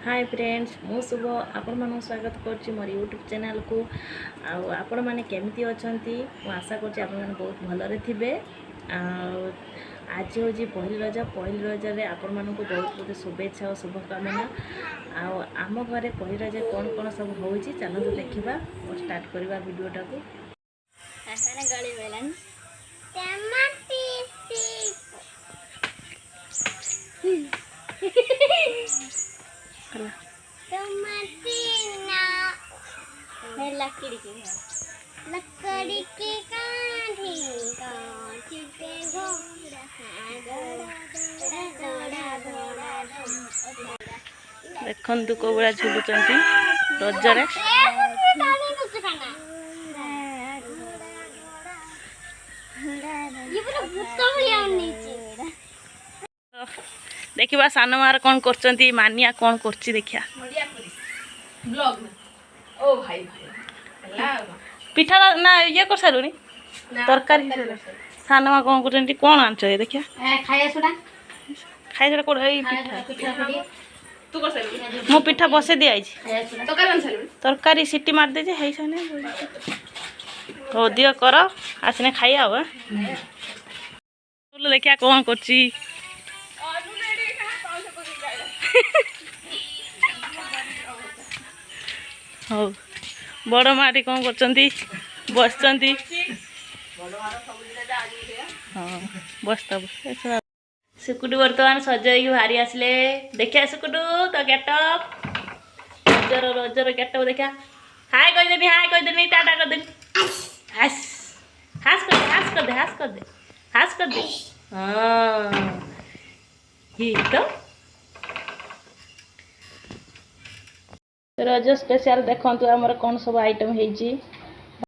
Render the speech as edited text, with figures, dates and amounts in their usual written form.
Hi friends मु शुभ आपण मानक स्वागत करछि मोर यूट्यूब चैनल को आपण माने केमती अछंती मु आशा करछि आपण माने बहुत भलरे थिबे। आज होजी पहली रज रे आपण मानक बहुत बहुत शुभेच्छा और शुभकामना। आम घरे पहली रज कौन कौन सब होउछि चलो देखिबा और स्टार्ट करबा वीडियोटा को। आसाने गली बेलन लकड़ी की कांधी कांची पे घोड़ा देखंतु कोबड़ा झुलुचंती रजरे देखिबा सानमार कौन करचंती मानिया कौन करची देखिया ब्लॉग ओ भाई भाई पिठा ना ये कर सारुनी तरकारी सानमा कौन करचंती कौन आनछ ये देखिया खाया सुडा खाइ जरा कोड एई पिठा पिठा तू कर सारू मो पिठा बसे दे आइछ खाया सुडा तो कर सारू तरकारी सिटी मार दे जे हेइ सने हो दियो कर आसने खाइया हो बोलो देखिया कौन करची हो बड़ माटी कौन करचंती बसचंती हाँ बसता सुकुटू बर्तमान सजाई बाहरी आसले देखिया सुकुटू तो गेटअप रजर गेटअप देखिया हाय कह देनी टाटा कर देनी हास हास कर दे हास कर दे हास कर दे हास कर दे हाँ ये तो रज स्पेशल देखु आमर कौन सब आइटम है